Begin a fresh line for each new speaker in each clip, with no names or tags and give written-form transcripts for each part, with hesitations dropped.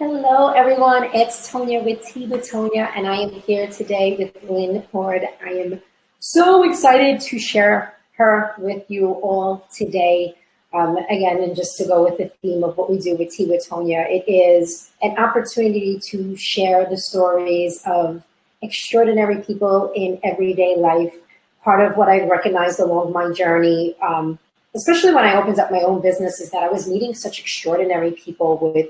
Hello, everyone. It's Tonia with Tea with Tonia, and I am here today with Lynn Hord. I am so excited to share her with you all today. Again, and just to go with the theme of what we do with Tea with Tonia, it is an opportunity to share the stories of extraordinary people in everyday life. Part of what I've recognized along my journey, especially when I opened up my own business, is that I was meeting such extraordinary people with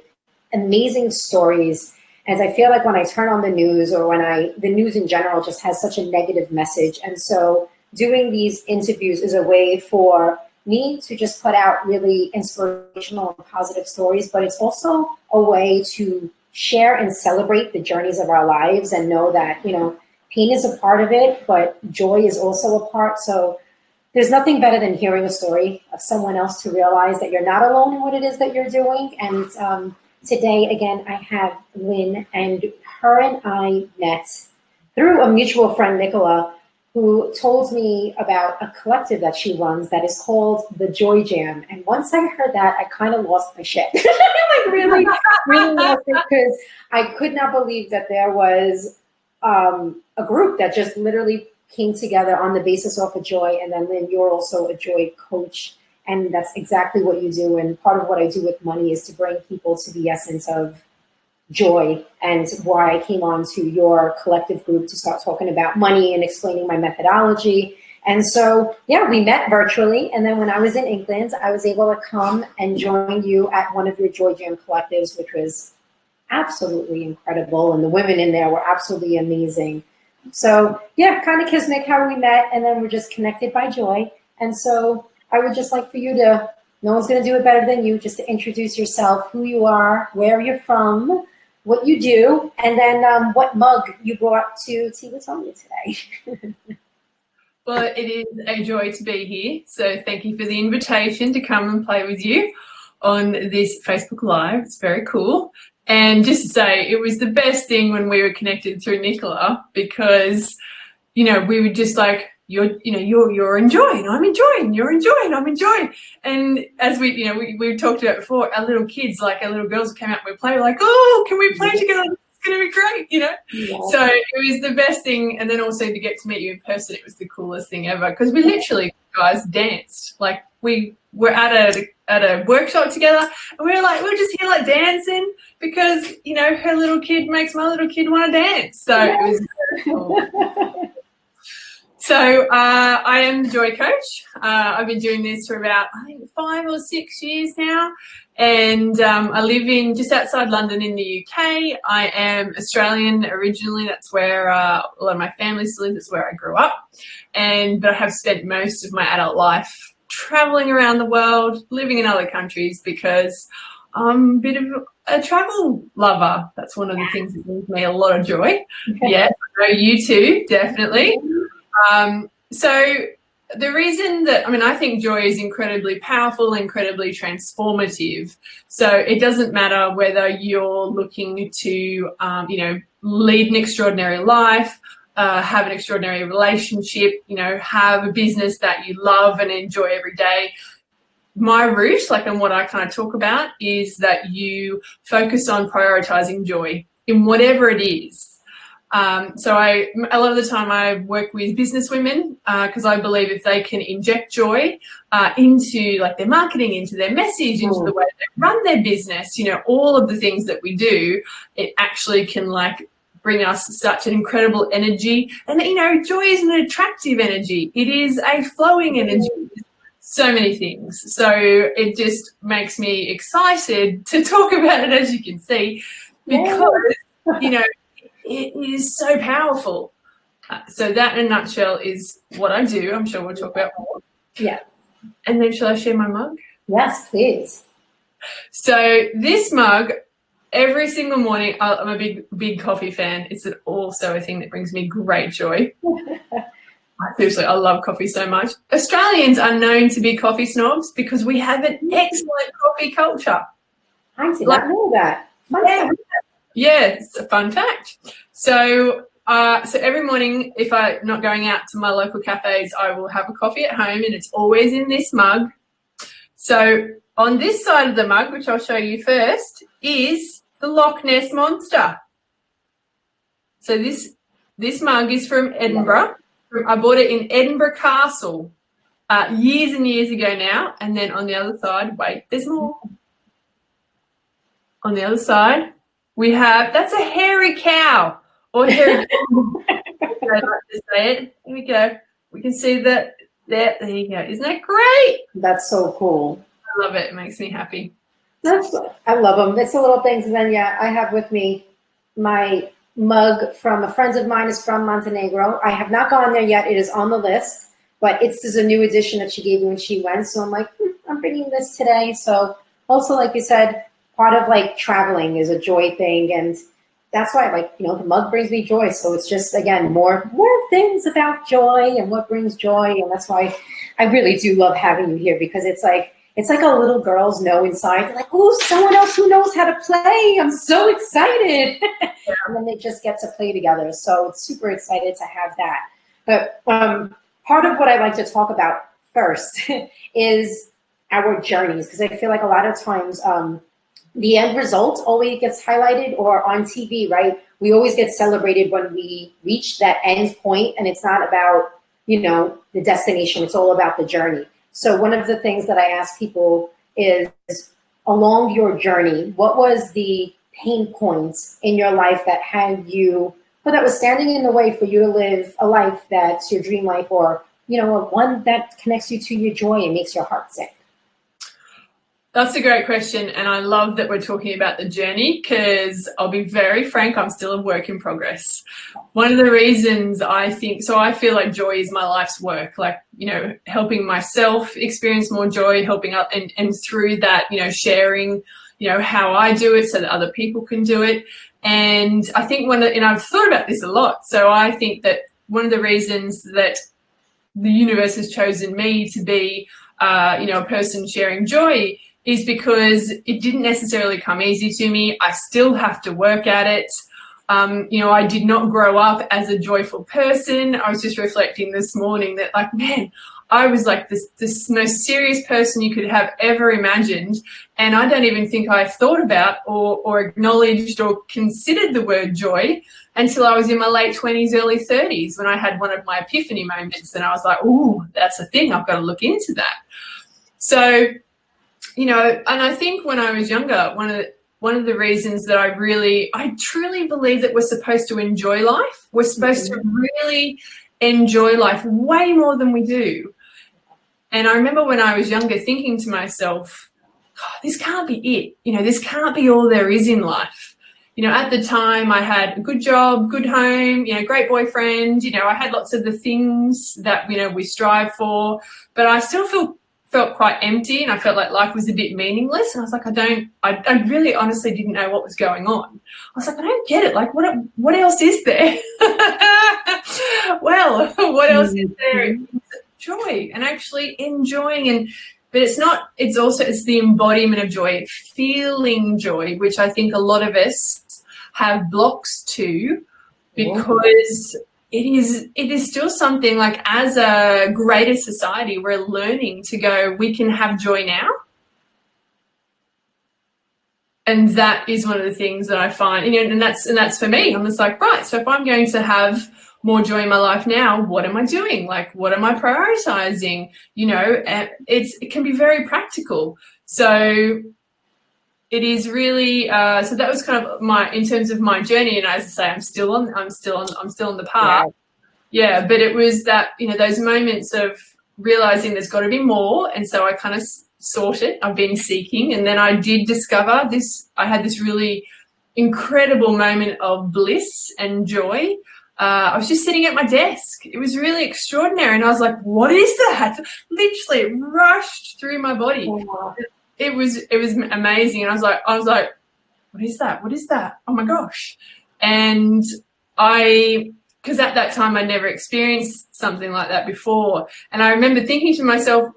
amazing stories. As I feel like when I turn on the news, or the news in general just has such a negative message. And so doing these interviews is a way for me to just put out really inspirational and positive stories, but it's also a way to share and celebrate the journeys of our lives and know that, pain is a part of it, but joy is also a part. So there's nothing better than hearing a story of someone else to realize that you're not alone in what it is that you're doing. And today, again, I have Lynn, and her and I met through a mutual friend, Nicola, who told me about a collective that she runs that is called the Joy Jam. And once I heard that, I kind of lost my shit. Like really, really lost it, because I could not believe that there was a group that just literally came together on the basis of a joy. And then, Lynn, you're also a joy coach. And that's exactly what you do. And part of what I do with money is to bring people to the essence of joy, and why I came on to your collective group to start talking about money and explaining my methodology. And so, yeah, we met virtually. And then when I was in England, I was able to come and join you at one of your Joy Jam collectives, which was absolutely incredible. And the women in there were absolutely amazing. So, yeah, kind of kismet how we met. And then we're just connected by joy. And so I would just like for you to, no one's going to do it better than you, just to introduce yourself, who you are, where you're from, what you do, and then what mug you brought to Tea with Tonia today.
Well, it is a joy to be here. So thank you for the invitation to come and play with you on this Facebook Live. It's very cool. And just to say, it was the best thing when we were connected through Nicola, because, we were just like, you're enjoying, I'm enjoying, you're enjoying, I'm enjoying. And as we talked about before, our little kids, like our little girls came out and we played, like, oh, can we play together? It's going to be great, Yeah. So it was the best thing. And then also to get to meet you in person, it was the coolest thing ever, because we literally, guys, danced. Like we were at a workshop together, and we were just here like dancing, because, her little kid makes my little kid want to dance. So it was very cool. So I am the Joy Coach. I've been doing this for about, I think, 5 or 6 years now. And I live in just outside London in the UK. I am Australian originally. That's where a lot of my family still lives. That's where I grew up. But I have spent most of my adult life traveling around the world, living in other countries, because I'm a bit of a travel lover. That's one of the things that brings me a lot of joy. Yeah, I know you too, definitely. So the reason that, I think joy is incredibly powerful, incredibly transformative. So it doesn't matter whether you're looking to, lead an extraordinary life, have an extraordinary relationship, have a business that you love and enjoy every day. My route, and what I kind of talk about, is that you focus on prioritizing joy in whatever it is. So a lot of the time I work with business women, because I believe if they can inject joy into their marketing, into their message, into the way they run their business, all of the things that we do, it actually can bring us such an incredible energy. And joy is an attractive energy. It is a flowing energy. So many things. So it just makes me excited to talk about it, as you can see, because it is so powerful. So that, in a nutshell, is what I do. I'm sure we'll talk about more.
Yeah.
And then shall I share my mug?
Yes, please.
So this mug, every single morning, I'm a big coffee fan. It's also a thing that brings me great joy. Seriously, I love coffee so much. Australians are known to be coffee snobs because we have an excellent coffee culture.
I did not know that. Fun fact.
Yeah, it's a fun fact. So every morning, if I'm not going out to my local cafes, I will have a coffee at home, and it's always in this mug. So on this side of the mug, which I'll show you first, is the Loch Ness monster. So this mug is from Edinburgh. I bought it in Edinburgh Castle years and years ago now. And then on the other side, wait, there's more. On the other side, we have, that's a hairy cow or hairy cow. I like to say it. Here we go. We can see that there you go. Isn't that great?
That's so cool.
I love it. It makes me happy.
I love them. It's the little things. And then, yeah, I have with me my mug from a friend of mine is from Montenegro. I have not gone there yet. It is on the list, but this is a new edition that she gave me when she went. So I'm like, I'm bringing this today. So also, like you said, part of like traveling is a joy thing. And that's why, like, you know, the mug brings me joy. So it's just, again, more things about joy and what brings joy. And that's why I really do love having you here, because it's like a little girls know inside. They're like, oh, someone else who knows how to play. I'm so excited. And then they just get to play together. So it's super excited to have that. But part of what I like to talk about first is our journeys, because I feel like a lot of times the end result always gets highlighted, or on TV, right? We always get celebrated when we reach that end point, and it's not about, you know, the destination. It's all about the journey. So one of the things that I ask people is, along your journey, what was the pain points in your life that had you, or that was standing in the way for you to live a life that's your dream life, or, you know, one that connects you to your joy and makes your heart sing?
That's a great question, and I love that we're talking about the journey, because I'll be very frank, I'm still a work in progress. One of the reasons I feel like joy is my life's work, like, you know, helping myself experience more joy, helping up, and through that, you know, sharing, you know, how I do it so that other people can do it. And I think and I've thought about this a lot, so I think that one of the reasons that the universe has chosen me to be, you know, a person sharing joy is because it didn't necessarily come easy to me. I still have to work at it. You know, I did not grow up as a joyful person. I was just reflecting this morning that, like, man, I was like this most serious person you could have ever imagined. And I don't even think I thought about or acknowledged or considered the word joy until I was in my late 20s, early 30s, when I had one of my epiphany moments. And I was like, ooh, that's a thing. I've got to look into that. So, you know, and I think when I was younger, one of the reasons that I truly believe that we're supposed to enjoy life. We're supposed to really enjoy life way more than we do. And I remember when I was younger thinking to myself, oh, this can't be it. You know, this can't be all there is in life. You know, at the time I had a good job, good home, you know, great boyfriend. You know, I had lots of the things that, you know, we strive for, but I still felt quite empty, and I felt like life was a bit meaningless. And I was like, I really honestly didn't know what was going on. I was like, I don't get it. Like, what else is there? Well, what else is there? Joy, and actually enjoying. But it's the embodiment of joy, feeling joy, which I think a lot of us have blocks to, because it is still something, like, as a greater society, we're learning to go, we can have joy now. And that is one of the things that I find, you know, and that's for me. I'm just like, right, so if I'm going to have more joy in my life now, what am I doing? Like, what am I prioritizing? You know, it can be very practical. So it is really, so that was kind of in terms of my journey. And as I say, I'm still on the path. Yeah. But it was that, you know, those moments of realizing there's got to be more. And so I kind of sought it. I've been seeking. And then I did discover this. I had this really incredible moment of bliss and joy. I was just sitting at my desk. It was really extraordinary. And I was like, what is that? Literally, it rushed through my body. Oh, it was amazing. And I was like, what is that? What is that? Oh my gosh. And because at that time I'd never experienced something like that before. And I remember thinking to myself,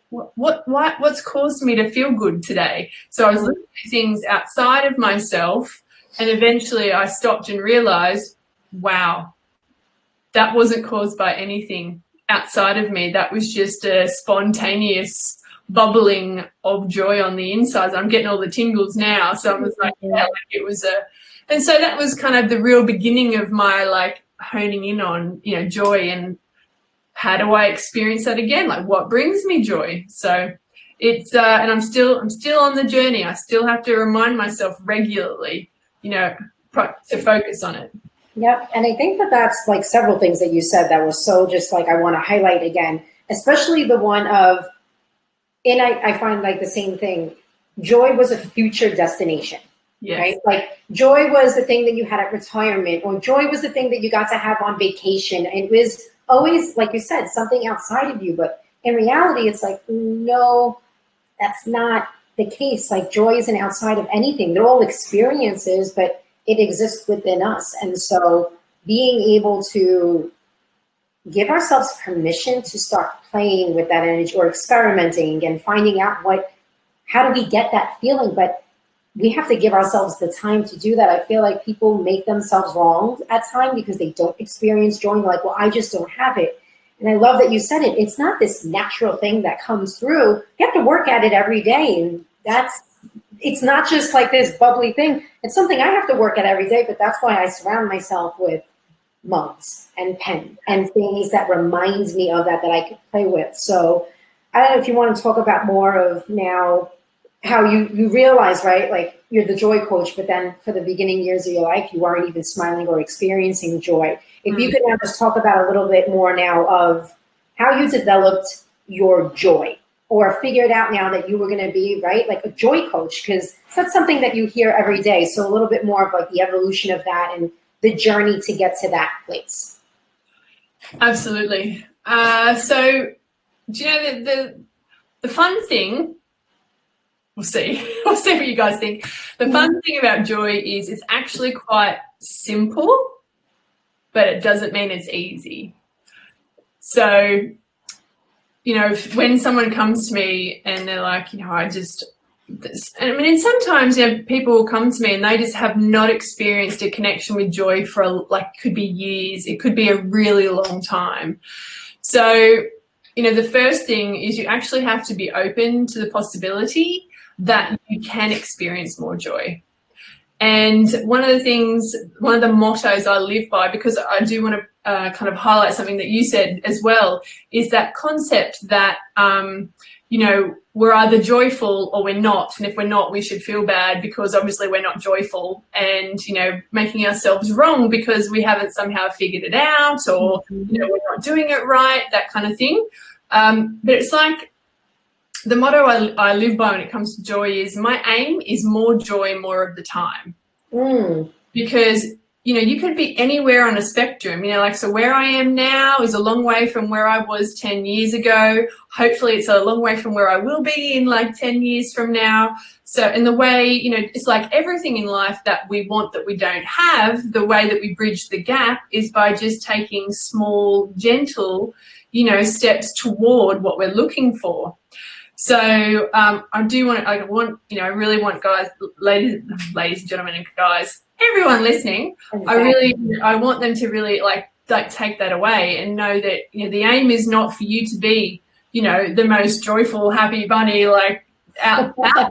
what's caused me to feel good today? So I was looking at things outside of myself, and eventually I stopped and realized, wow, that wasn't caused by anything outside of me. That was just a spontaneous bubbling of joy on the inside. I'm getting all the tingles now. So I was like, yeah, like it was and so that was kind of the real beginning of my like honing in on, you know, joy and how do I experience that again? Like what brings me joy? So it's and I'm still on the journey. I still have to remind myself regularly, you know, to focus on it.
Yep. And I think that that's like several things that you said that was so just like I want to highlight again, especially the one of, and I find like the same thing, joy was a future destination. Yes. Right? Like joy was the thing that you had at retirement, or joy was the thing that you got to have on vacation. It was always, like you said, something outside of you. But in reality, it's like, no, that's not the case. Like joy isn't outside of anything. They're all experiences, but it exists within us. And so being able to give ourselves permission to start playing with that energy or experimenting and finding out how do we get that feeling? But we have to give ourselves the time to do that. I feel like people make themselves wrong at times because they don't experience joy. They're like, well, I just don't have it. And I love that you said it. It's not this natural thing that comes through. You have to work at it every day. And it's not just like this bubbly thing. It's something I have to work at every day, but that's why I surround myself with mugs and pen and things that reminds me of that I could play with. So I don't know if you want to talk about more of now how you realize, right, like you're the joy coach, but then for the beginning years of your life, you weren't even smiling or experiencing joy. If you could now just talk about a little bit more now of how you developed your joy or figured out now that you were going to be, right, like a joy coach, because that's something that you hear every day. So a little bit more of like the evolution of that and the journey to get to that place.
Absolutely. So do you know the fun thing, we'll see what you guys think. The fun thing about joy is it's actually quite simple, but it doesn't mean it's easy. So, you know, when someone comes to me and they're like, you know, and sometimes, you know, people will come to me and they just have not experienced a connection with joy for like, could be years. It could be a really long time. So, you know, the first thing is you actually have to be open to the possibility that you can experience more joy. And one of the mottos I live by, because I do want to kind of highlight something that you said as well, is that concept that, you know, we're either joyful or we're not. And if we're not, we should feel bad because obviously we're not joyful, and, you know, making ourselves wrong because we haven't somehow figured it out, or, you know, we're not doing it right, that kind of thing. But it's like, the motto I live by when it comes to joy is my aim is more joy more of the time. Because, you know, you could be anywhere on a spectrum, you know, like, so where I am now is a long way from where I was 10 years ago. Hopefully it's a long way from where I will be in like 10 years from now. So in the way, you know, it's like everything in life that we want that we don't have, the way that we bridge the gap is by just taking small, gentle, you know, steps toward what we're looking for. So I really want guys, ladies and gentlemen and guys, everyone listening, I want them to really like take that away and know that, you know, the aim is not for you to be, you know, the most joyful, happy bunny like out there.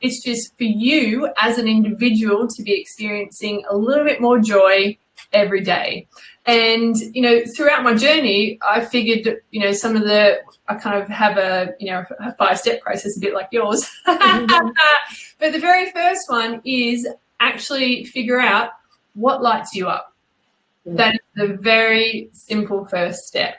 It's just for you as an individual to be experiencing a little bit more joy every day. And, you know, throughout my journey, I figured, you know, I kind of have a 5-step process, a bit like yours. But the very first one is actually figure out what lights you up. That is the very simple first step.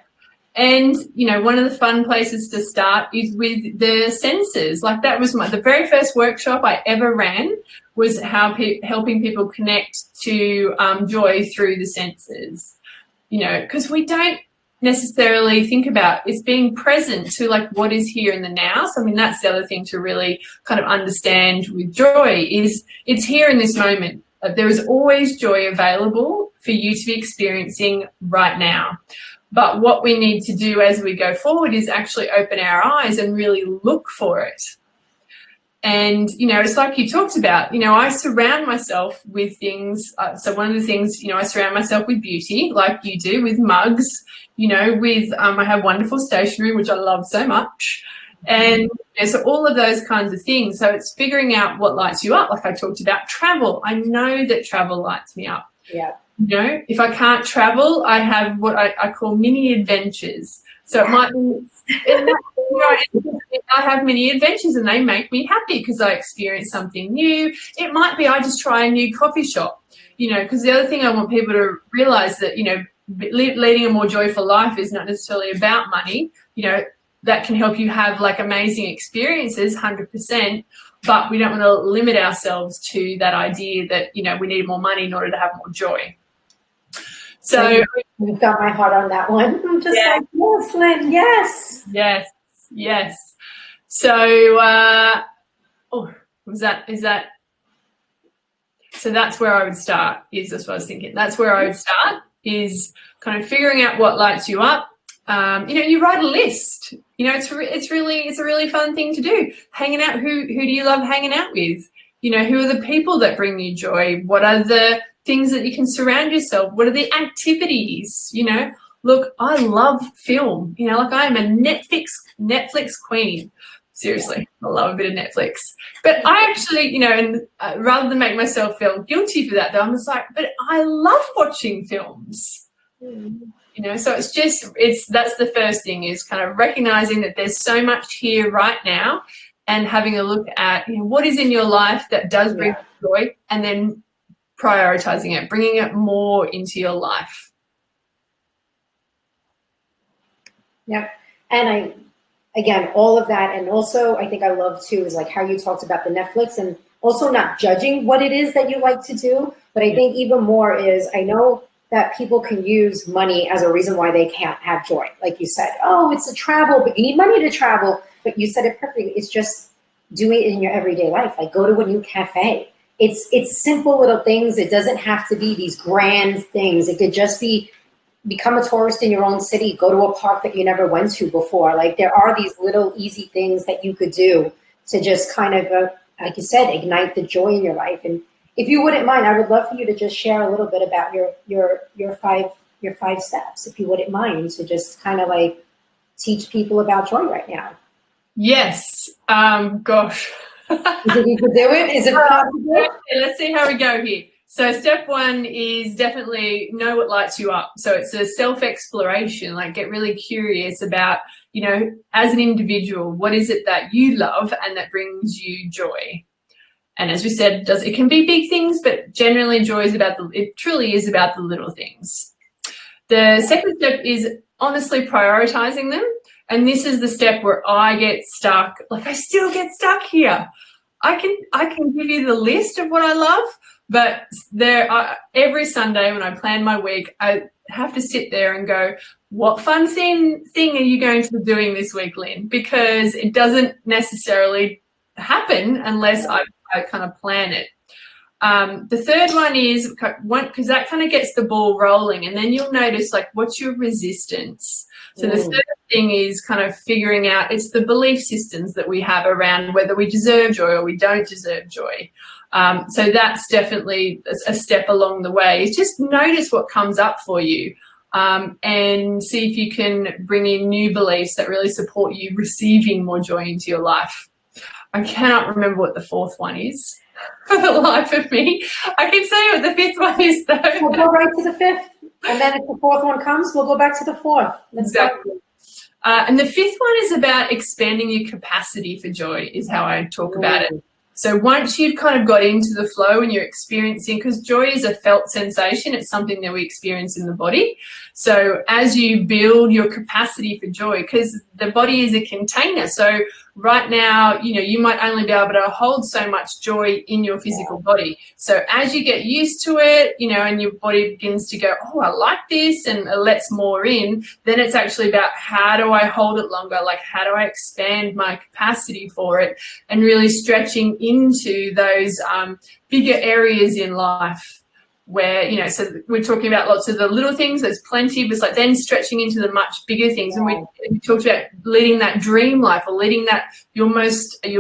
And, you know, one of the fun places to start is with the senses. Like that was the very first workshop I ever ran was helping people connect to joy through the senses. You know, because we don't necessarily think about it's being present to like what is here in the now. So I mean, that's the other thing to really kind of understand with joy is it's here in this moment. There is always joy available for you to be experiencing right now. But what we need to do as we go forward is actually open our eyes and really look for it. And, you know, it's like you talked about, you know, I surround myself with things. So one of the things, you know, I surround myself with beauty like you do, with mugs, you know, with I have wonderful stationery, which I love so much. And so all of those kinds of things. So it's figuring out what lights you up. Like I talked about travel. I know that travel lights me up.
Yeah.
You know, if I can't travel, I have what I call mini adventures. So it might be, I have mini adventures and they make me happy because I experience something new. It might be I just try a new coffee shop, you know, because the other thing I want people to realize that, you know, leading a more joyful life is not necessarily about money. You know, that can help you have like amazing experiences, 100%, but we don't want to limit ourselves to that idea that, you know, we need more money in order to have more joy. So
you've got my heart on that one. I'm just like, yes, Lynn, yes.
Yes, yes. So, so that's where I would start, is that's what I was thinking. That's where I would start, is kind of figuring out what lights you up. You know, you write a list. You know, it's a really fun thing to do. Hanging out, who do you love hanging out with? You know, who are the people that bring you joy? What are the things that you can surround yourself? What are the activities? You know, look, I love film. You know, like I am a Netflix queen. Seriously, I love a bit of Netflix. But I actually, you know, and rather than make myself feel guilty for that, though, I'm just like, but I love watching films. You know, so that's the first thing, is kind of recognizing that there's so much here right now, and having a look at, you know, what is in your life that does bring joy, and then prioritizing it, bringing it more into your life.
Yep. And again, all of that. And also I think I love too, is like how you talked about the Netflix, and also not judging what it is that you like to do. But I think even more is, I know that people can use money as a reason why they can't have joy. Like you said, oh, it's a travel, but you need money to travel. But you said it perfectly. It's just doing it in your everyday life. Like go to a new cafe. It's simple little things. It doesn't have to be these grand things. It could just be, become a tourist in your own city, go to a park that you never went to before. Like there are these little easy things that you could do to just kind of, like you said, ignite the joy in your life. And if you wouldn't mind, I would love for you to just share a little bit about your five steps, if you wouldn't mind, to just kind of like teach people about joy right now.
Yes. Gosh.
You think you could do it? Is it possible?
Okay, let's see how we go here. So step one is definitely know what lights you up. So it's a self-exploration, like get really curious about, you know, as an individual, what is it that you love and that brings you joy? And as we said, it can be big things, but generally joy is it truly is about the little things. The second step is honestly prioritizing them. And this is the step where I get stuck. Like I still get stuck here. I can give you the list of what I love, but every Sunday when I plan my week, I have to sit there and go, what fun thing are you going to be doing this week, Lynn? Because it doesn't necessarily happen unless I kind of plan it. The third one is, because that kind of gets the ball rolling, and then you'll notice, like, what's your resistance? So the third thing is kind of figuring out, it's the belief systems that we have around whether we deserve joy or we don't deserve joy. So that's definitely a step along the way. Is just notice what comes up for you, and see if you can bring in new beliefs that really support you receiving more joy into your life. I cannot remember what the fourth one is for the life of me. I can say what the fifth one is, though.
We'll go right to the fifth, and then if the fourth one comes, we'll go back to the fourth.
Exactly. And the fifth one is about expanding your capacity for joy, is how I talk about it. So once you've kind of got into the flow and you're experiencing, because joy is a felt sensation, it's something that we experience in the body. So as you build your capacity for joy, because the body is a container. So right now, you know, you might only be able to hold so much joy in your physical body. So as you get used to it, you know, and your body begins to go, oh, I like this, and it lets more in, then it's actually about how do I hold it longer? Like, how do I expand my capacity for it, and really stretching into those bigger areas in life where, you know, so we're talking about lots of the little things, there's plenty, but it's like then stretching into the much bigger things. And we talked about leading that dream life, or leading that your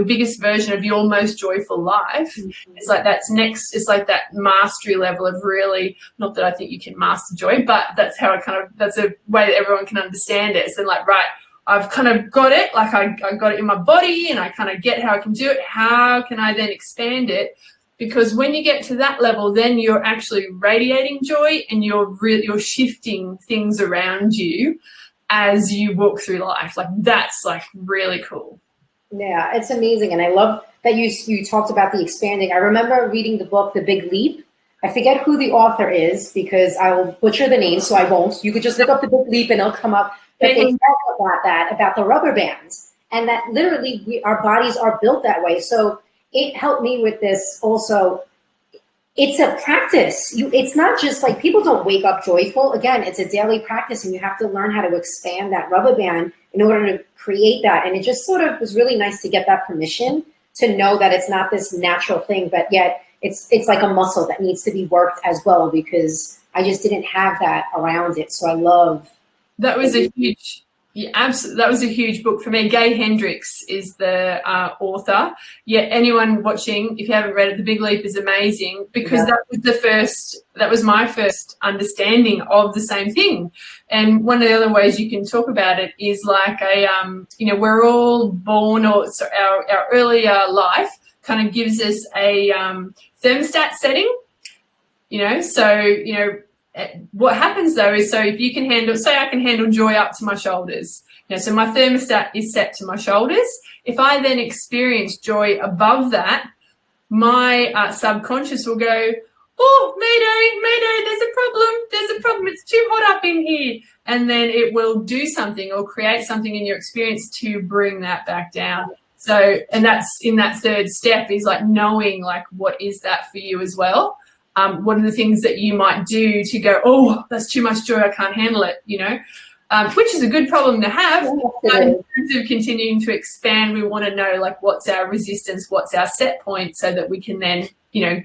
biggest version of your most joyful life. It's like it's like that mastery level of really, not that I think you can master joy, but that's how that's a way that everyone can understand it. So like, right, I've kind of got it, like I got it in my body and I kind of get how I can do it. How can I then expand it? Because when you get to that level, then you're actually radiating joy and you're shifting things around you as you walk through life. Like that's like really cool.
Yeah, it's amazing. And I love that you talked about the expanding. I remember reading the book, The Big Leap. I forget who the author is because I will butcher the name, so I won't. You could just look up The Big Leap and it'll come up. But they talk about that, about the rubber bands, and that literally our bodies are built that way. So it helped me with this also. It's a practice. It's not just like people don't wake up joyful. Again, it's a daily practice, and you have to learn how to expand that rubber band in order to create that. And it just sort of was really nice to get that permission to know that it's not this natural thing, but yet it's like a muscle that needs to be worked as well, because I just didn't have that around it. So I love
that. Was a huge, yeah, absolutely. That was a huge book for me. Gay Hendricks is the author. Yeah, anyone watching, if you haven't read it, The Big Leap is amazing, because that was my first understanding of the same thing. And one of the other ways you can talk about it is like we're all born, or so our earlier life kind of gives us a thermostat setting, what happens though is, so if you can handle, say I can handle joy up to my shoulders, so my thermostat is set to my shoulders. If I then experience joy above that, my subconscious will go, oh, Mayday, there's a problem, it's too hot up in here. And then it will do something or create something in your experience to bring that back down. So, and that's in that third step is like knowing like what is that for you as well. What are the things that you might do to go, oh, that's too much joy, I can't handle it, which is a good problem to have. But in terms of continuing to expand, we want to know like what's our resistance, what's our set point, so that we can then,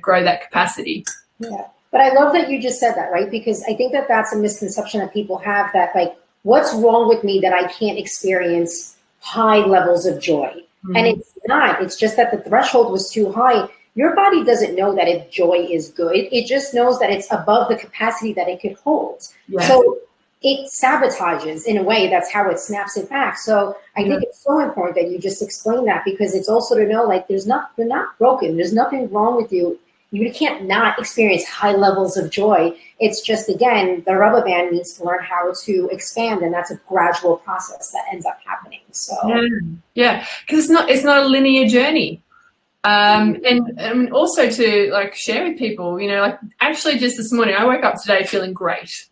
grow that capacity.
Yeah, but I love that you just said that, right? Because I think that that's a misconception that people have, that like, what's wrong with me that I can't experience high levels of joy? Mm-hmm. And it's not. It's just that the threshold was too high. Your body doesn't know that if joy is good. It just knows that it's above the capacity that it could hold. Yeah. So it sabotages in a way. That's how it snaps it back. So I think it's so important that you just explain that, because it's also to know like you're not broken. There's nothing wrong with you. You can't not experience high levels of joy. It's just, again, the rubber band needs to learn how to expand, and that's a gradual process that ends up happening. So
yeah, because it's not a linear journey. And also to like share with people, like actually just this morning, I woke up today feeling great.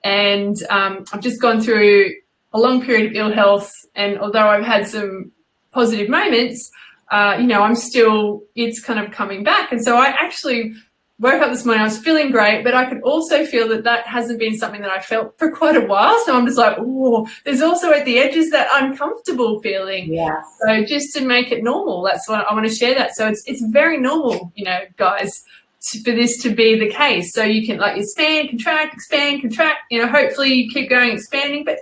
And I've just gone through a long period of ill health. And although I've had some positive moments, it's kind of coming back. And so I actually woke up this morning, I was feeling great, but I could also feel that hasn't been something that I felt for quite a while. So I'm just like, oh, there's also at the edges that uncomfortable feeling.
Yeah.
So just to make it normal, that's what I want to share that. So it's very normal, guys, for this to be the case. So you can like expand, contract, hopefully you keep going expanding, but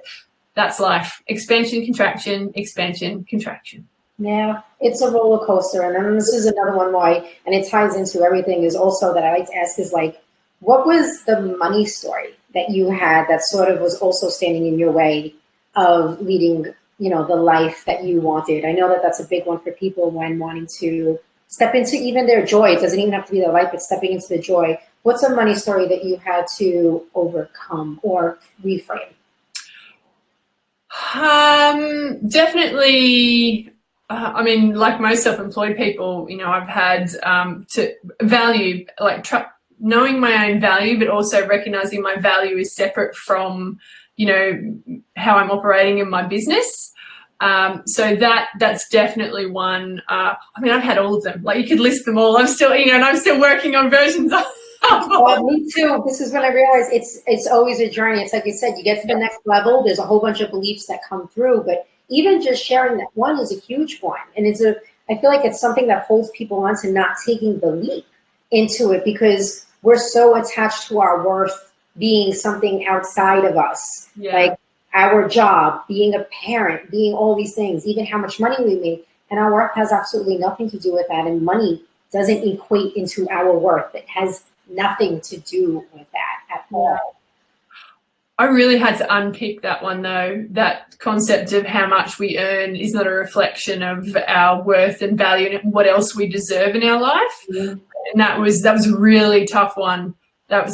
that's life. Expansion, contraction, expansion, contraction.
Yeah, it's a roller coaster. And then this is another one why, and it ties into everything, is also that I like to ask is like, what was the money story that you had that sort of was also standing in your way of leading, the life that you wanted? I know that that's a big one for people when wanting to step into even their joy. It doesn't even have to be their life, but stepping into the joy. What's a money story that you had to overcome or reframe?
Definitely. Like most self-employed people, I've had to value, like knowing my own value, but also recognizing my value is separate from, how I'm operating in my business. So that's definitely one. I've had all of them. Like you could list them all. I'm still, and I'm still working on versions of.
Me too. This is when I realized it's always a journey. It's like you said, you get to the next level. There's a whole bunch of beliefs that come through, but even just sharing that one is a huge one. And I feel like it's something that holds people on to not taking the leap into it, because we're so attached to our worth being something outside of us, like our job, being a parent, being all these things, even how much money we make. And our worth has absolutely nothing to do with that. And money doesn't equate into our worth. It has nothing to do with that at all.
I really had to unpick that one, though. That concept of how much we earn is not a reflection of our worth and value and what else we deserve in our life.
Mm-hmm.
And that was a really tough one. I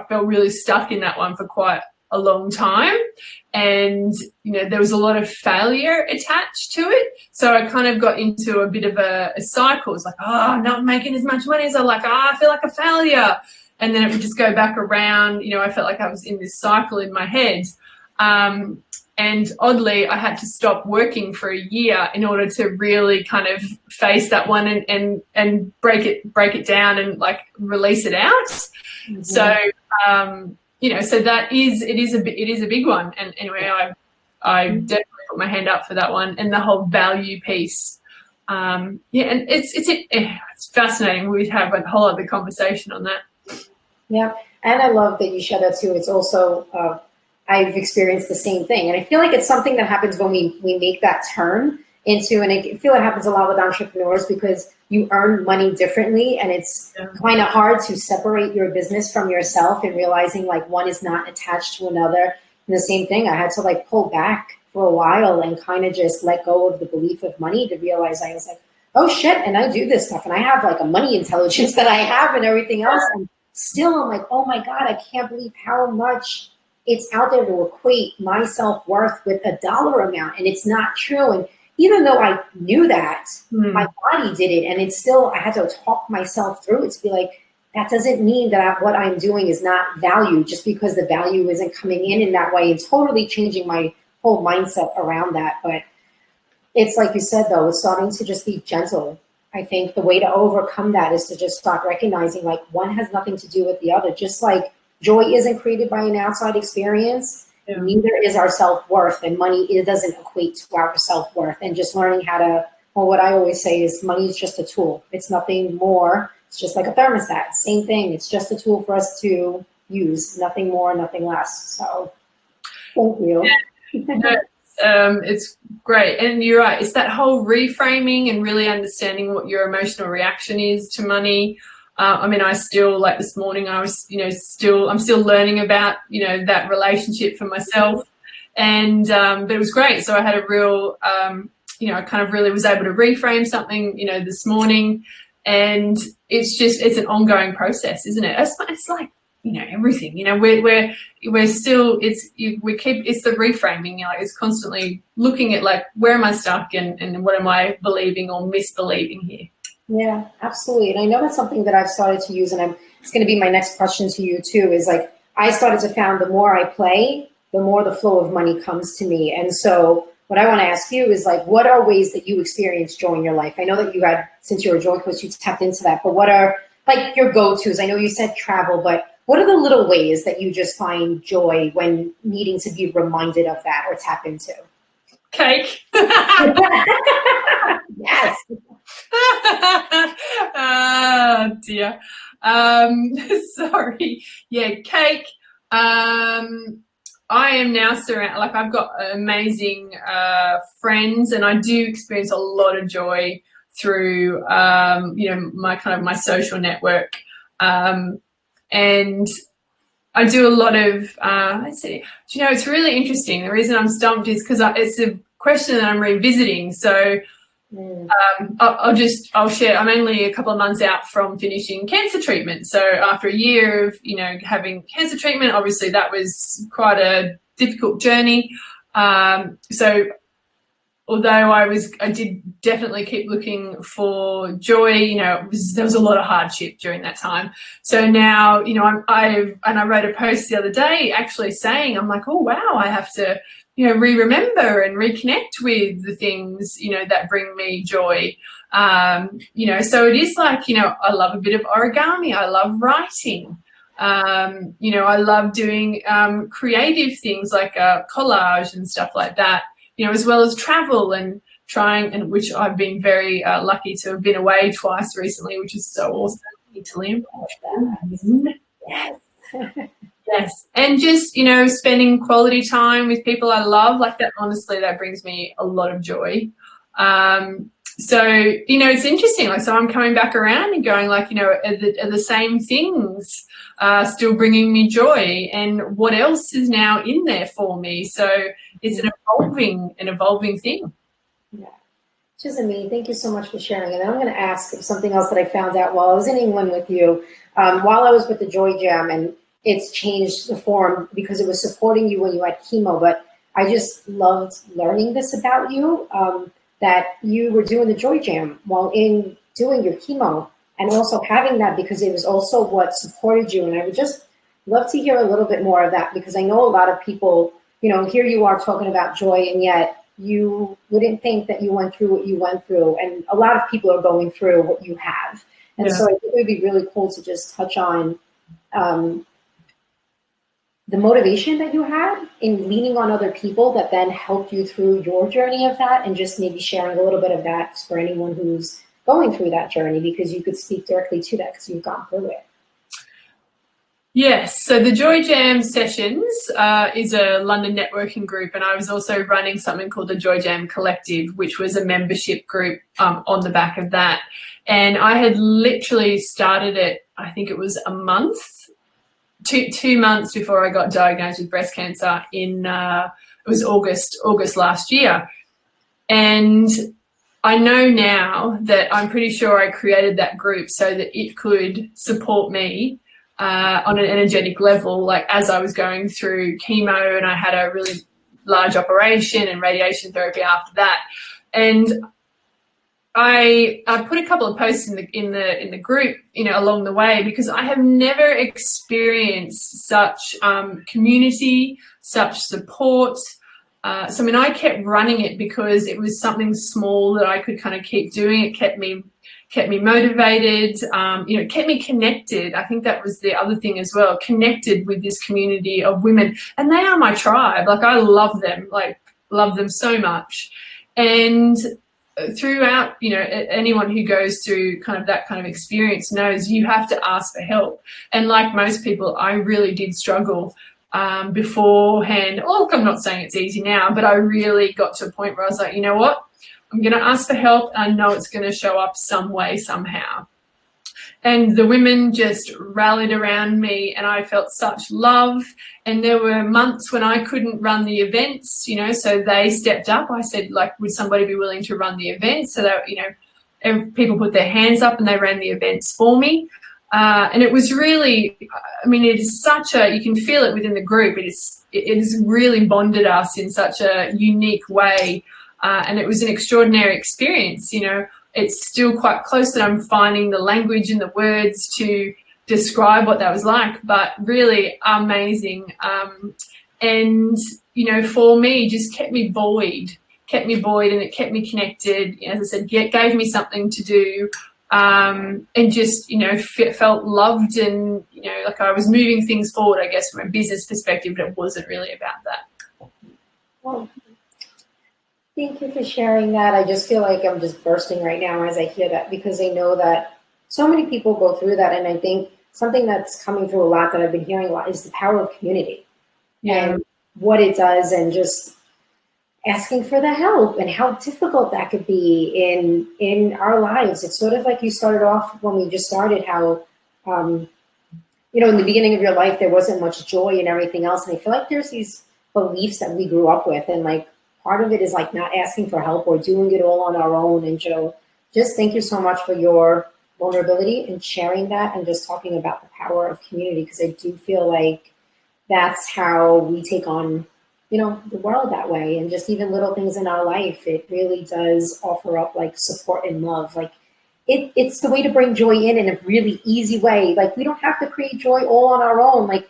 felt really stuck in that one for quite a long time. And, there was a lot of failure attached to it. So I kind of got into a bit of a cycle. It's like, I'm not making as much money as I like. I feel like a failure. And then it would just go back around. I felt like I was in this cycle in my head. And oddly, I had to stop working for a year in order to really kind of face that one and break it down and like release it out. Mm-hmm. So, so it is a big one. And anyway, I definitely put my hand up for that one, and the whole value piece. And it's fascinating. We'd have a whole other conversation on that.
Yeah, and I love that you share that too. It's also I've experienced the same thing, and I feel like it's something that happens when we make that turn into, and I feel it happens a lot with entrepreneurs because you earn money differently, and it's kind of hard to separate your business from yourself and realizing like one is not attached to another. And the same thing, I had to like pull back for a while and kind of just let go of the belief of money to realize I was like, oh shit, and I do this stuff, and I have like a money intelligence that I have and everything else. And still, I'm like, oh my God, I can't believe how much it's out there to equate my self-worth with a dollar amount. And it's not true. And even though I knew that, my body did it. And it's still, I had to talk myself through it to be like, that doesn't mean that what I'm doing is not valued just because the value isn't coming in that way. It's totally changing my whole mindset around that. But it's like you said, though, it's starting to just be gentle. I think the way to overcome that is to just start recognizing like one has nothing to do with the other. Just like joy isn't created by an outside experience, neither is our self-worth, and money, it doesn't equate to our self-worth. And just learning how to, well, what I always say is money is just a tool. It's nothing more. It's just like a thermostat, same thing. It's just a tool for us to use, nothing more, nothing less. So thank you.
It's great. And you're right. It's that whole reframing and really understanding what your emotional reaction is to money. I still, like this morning, I was, I'm still learning about, that relationship for myself. And, but it was great. So I had a real, I kind of really was able to reframe something, this morning. And it's an ongoing process, isn't it? It's like, everything, we're still, it's the reframing, it's constantly looking at like, where am I stuck and what am I believing or misbelieving here?
Yeah, absolutely. And I know that's something that I've started to use, and it's going to be my next question to you too, is like, I started to find the more I play, the more the flow of money comes to me. And so what I want to ask you is like, what are ways that you experience joy in your life? I know that you had, since you're a joy coach, you tapped into that, but what are like your go-tos? I know you said travel, but what are the little ways that you just find joy when needing to be reminded of that or tap into?
Cake.
Yes.
Oh dear. Sorry. Yeah, cake. I am now surrounded, like I've got amazing friends, and I do experience a lot of joy through my social network. And I do a lot of, let's see, it's really interesting. The reason I'm stumped is because it's a question that I'm revisiting. So I'll share, I'm only a couple of months out from finishing cancer treatment. So after a year of, having cancer treatment, obviously that was quite a difficult journey. So although I did definitely keep looking for joy, there was a lot of hardship during that time. So now, I wrote a post the other day actually saying, I'm like, oh, wow, I have to, remember and reconnect with the things, that bring me joy. So it is like, I love a bit of origami. I love writing. I love doing creative things like collage and stuff like that. As well as travel and trying, and which I've been very lucky to have been away twice recently, which is so awesome. Italy and Portugal. Yes. Yes. And just, spending quality time with people I love, like that, honestly, that brings me a lot of joy. So, you know, it's interesting. Like, so I'm coming back around and going like, you know, are the same things still bringing me joy, and what else is now in there for me? So it's an evolving thing.
Yeah. Which is amazing. Thank you so much for sharing. And I'm going to ask something else that I found out while I was in England with you, while I was with the Joy Jam, and it's changed the form because it was supporting you when you had chemo. But I just loved learning this about you, that you were doing the Joy Jam while in doing your chemo, and also having that because it was also what supported you. And I would just love to hear a little bit more of that, because I know a lot of people, you know, here you are talking about joy, and yet you wouldn't think that you went through what you went through. And a lot of people are going through what you have. And so I think it would be really cool to just touch on the motivation that you had in leaning on other people that then helped you through your journey of that, and just maybe sharing a little bit of that for anyone who's going through that journey, because you could speak directly to that because you've gone through it.
Yes, so the Joy Jam Sessions is a London networking group, and I was also running something called the Joy Jam Collective, which was a membership group on the back of that. And I had literally started it, I think it was a month, two months before I got diagnosed with breast cancer in, it was August last year. And I know now that I'm pretty sure I created that group so that it could support me on an energetic level, like as I was going through chemo, and I had a really large operation and radiation therapy after that. And I put a couple of posts in the group, you know, along the way, because I have never experienced such community, such support. So I mean, I kept running it because it was something small that I could kind of keep doing. It kept me motivated, you know, kept me connected. I think that was the other thing as well, connected with this community of women. And they are my tribe. Like, I love them, so much. And throughout, you know, anyone who goes through kind of that kind of experience knows you have to ask for help. And like most people, I really did struggle beforehand. Look, I'm not saying it's easy now, but I really got to a point where I was like, you know what? I'm going to ask for help. I know it's going to show up some way, somehow. And the women just rallied around me, and I felt such love. And there were months when I couldn't run the events, you know, so they stepped up. I said, like, would somebody be willing to run the events? So that, you know, and people put their hands up and they ran the events for me. And it was really, I mean, it is such a, you can feel it within the group. It has really bonded us in such a unique way. And it was an extraordinary experience, you know. It's still quite close that I'm finding the language and the words to describe what that was like, but really amazing. And, you know, for me, just kept me buoyed, and it kept me connected. As I said, gave me something to do, and just, you know, felt loved, and, you know, like I was moving things forward, I guess, from a business perspective, but it wasn't really about that.
Well, thank you for sharing that. I just feel like I'm just bursting right now as I hear that, because I know that so many people go through that. And I think something that's coming through a lot that I've been hearing a lot is the power of community, and what it does, and just asking for the help and how difficult that could be in our lives. It's sort of like you started off when we just started, how, you know, in the beginning of your life, there wasn't much joy and everything else. And I feel like there's these beliefs that we grew up with, and like, part of it is like not asking for help or doing it all on our own. And Joe, just thank you so much for your vulnerability and sharing that, and just talking about the power of community, because I do feel like that's how we take on, you know, the world that way. And just even little things in our life, it really does offer up like support and love. Like it's the way to bring joy in a really easy way. Like, we don't have to create joy all on our own. Like,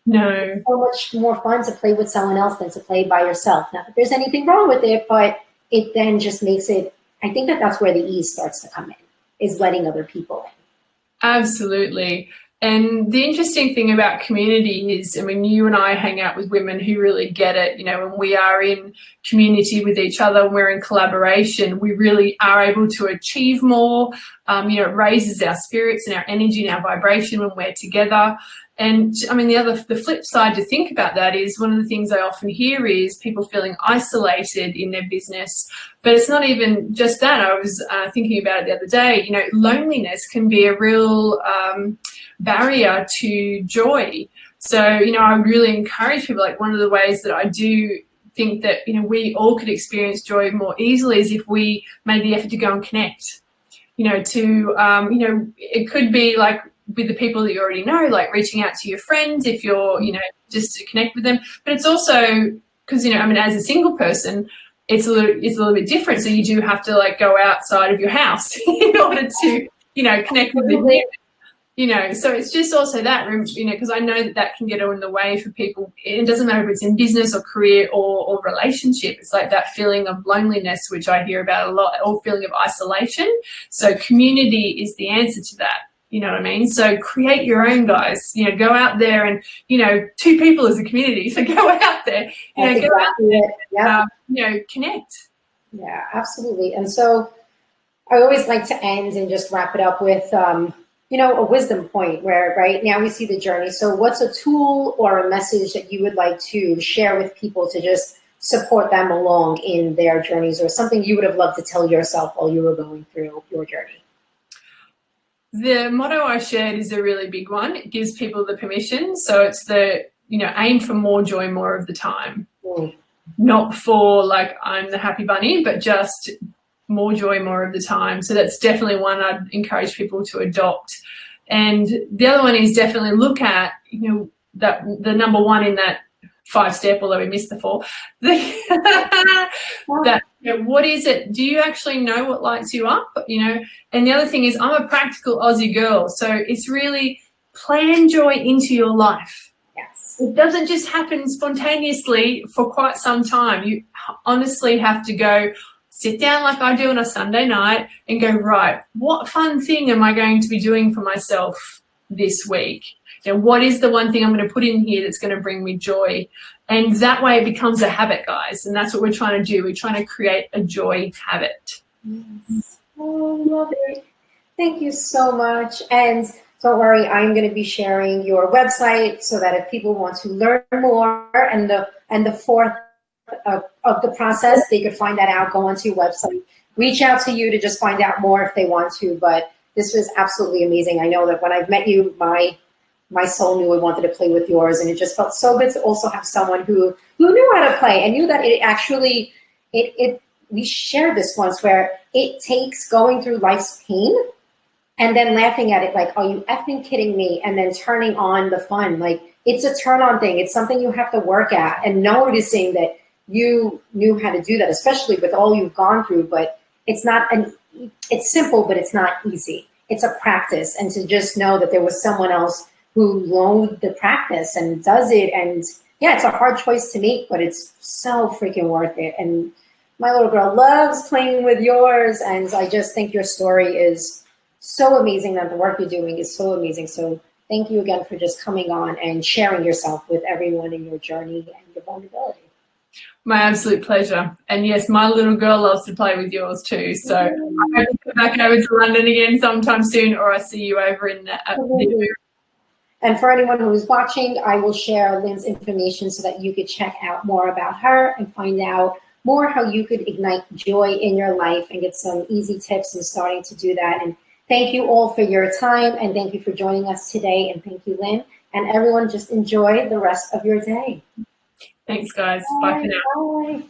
no,
it's so much more fun to play with someone else than to play by yourself. Not that there's anything wrong with it, but it then just makes it, I think that that's where the ease starts to come in, is letting other people in.
Absolutely. And the interesting thing about community is, I mean, you and I hang out with women who really get it. You know, when we are in community with each other, when we're in collaboration, we really are able to achieve more. You know, it raises our spirits and our energy and our vibration when we're together. And I mean, the flip side to think about that is, one of the things I often hear is people feeling isolated in their business. But it's not even just that. I was thinking about it the other day. You know, loneliness can be a real barrier to joy. So, you know, I would really encourage people, like, one of the ways that I do think that, you know, we all could experience joy more easily is if we made the effort to go and connect. You know, you know, it could be like with the people that you already know, like reaching out to your friends if you're, you know, just to connect with them. But it's also because, you know, I mean, as a single person, it's a little bit different. So you do have to, like, go outside of your house in order to, you know, connect with the, you know, so it's just also that, you know, because I know that that can get in the way for people. It doesn't matter if it's in business or career or relationship. It's like that feeling of loneliness, which I hear about a lot, or feeling of isolation. So community is the answer to that. You know what I mean? So create your own, guys. You know, go out there and, you know, 2 people as a community. So go out there, you know, go out there,
yep.
You know, connect.
Yeah, absolutely. And so I always like to end and just wrap it up with, you know, a wisdom point where right now we see the journey. So what's a tool or a message that you would like to share with people to just support them along in their journeys, or something you would have loved to tell yourself while you were going through your journey?
The motto I shared is a really big one. It gives people the permission. So it's the, you know, aim for more joy more of the time. Not for, like, I'm the happy bunny, but just more joy more of the time. So that's definitely one I'd encourage people to adopt. And the other one is definitely look at, you know, that the number one in that 5-step, although we missed the 4, that, you know, what is it? Do you actually know what lights you up? You know, and the other thing is, I'm a practical Aussie girl, so it's really plan joy into your life.
Yes.
It doesn't just happen spontaneously for quite some time. You honestly have to go sit down like I do on a Sunday night and go, right, what fun thing am I going to be doing for myself this week? You know, what is the one thing I'm going to put in here that's going to bring me joy? And that way it becomes a habit, guys. And that's what we're trying to do. We're trying to create a joy habit.
Yes. Oh, love it. Thank you so much. And don't worry, I'm going to be sharing your website so that if people want to learn more and the fourth of the process, they could find that out, go onto your website, reach out to you to just find out more if they want to. But this was absolutely amazing. I know that when I've met you, my soul knew I wanted to play with yours, and it just felt so good to also have someone who knew how to play and knew that it actually, we shared this once where it takes going through life's pain and then laughing at it like, are you effing kidding me? And then turning on the fun. Like, it's a turn on thing. It's something you have to work at, and noticing that you knew how to do that, especially with all you've gone through. But it's simple, but it's not easy. It's a practice. And to just know that there was someone else who loathed the practice and does it. And yeah, it's a hard choice to make, but it's so freaking worth it. And my little girl loves playing with yours. And I just think your story is so amazing, that the work you're doing is so amazing. So thank you again for just coming on and sharing yourself with everyone in your journey and your vulnerability.
My absolute pleasure. And yes, my little girl loves to play with yours too. So I hope to come back over to London again sometime soon, or I see you over in the
And for anyone who is watching, I will share Lynn's information so that you could check out more about her and find out more how you could ignite joy in your life and get some easy tips in starting to do that. And thank you all for your time, and thank you for joining us today. And thank you, Lynn. And everyone, just enjoy the rest of your day.
Thanks, guys. Bye for now.
Bye.